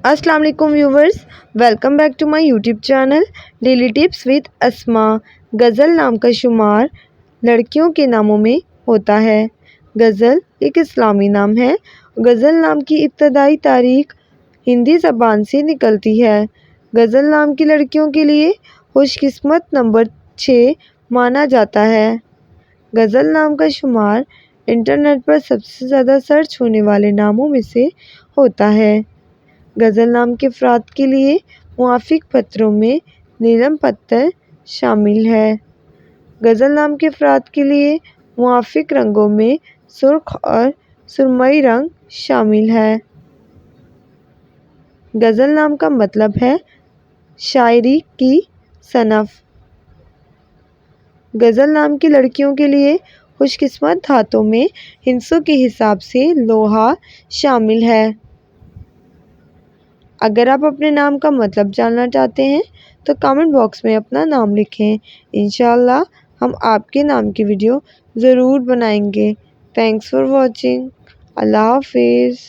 अस्सलाम वालेकुम viewers, welcome back to my YouTube channel daily tips with Asma. गज़ल नाम का शुमार लड़कियों के नामों में होता है। गज़ल एक इस्लामी नाम है। गज़ल नाम की इब्तदाई तारीख हिंदी ज़बान से निकलती है। गज़ल नाम की लड़कियों के लिए खुशकिस्मत नंबर 6 माना जाता है। गज़ल नाम का शुमार इंटरनेट पर सबसे ज़्यादा सर्च होने वाले नामों में से होता है। गज़ल नाम के अफराद के लिए मुआफ़िक पत्रों में नीलम पत्थर शामिल है। गज़ल नाम के अफराद के लिए मुआफ़िक रंगों में सुर्ख और सुरमई रंग शामिल है। गज़ल नाम का मतलब है शायरी की सनफ़। गज़ल नाम की लड़कियों के लिए खुशकिस्मत धातों में हिस्सों के हिसाब से लोहा शामिल है। अगर आप अपने नाम का मतलब जानना चाहते हैं तो कमेंट बॉक्स में अपना नाम लिखें। इंशाअल्लाह हम आपके नाम की वीडियो ज़रूर बनाएंगे। Thanks for watching. अल्लाह हाफिज़।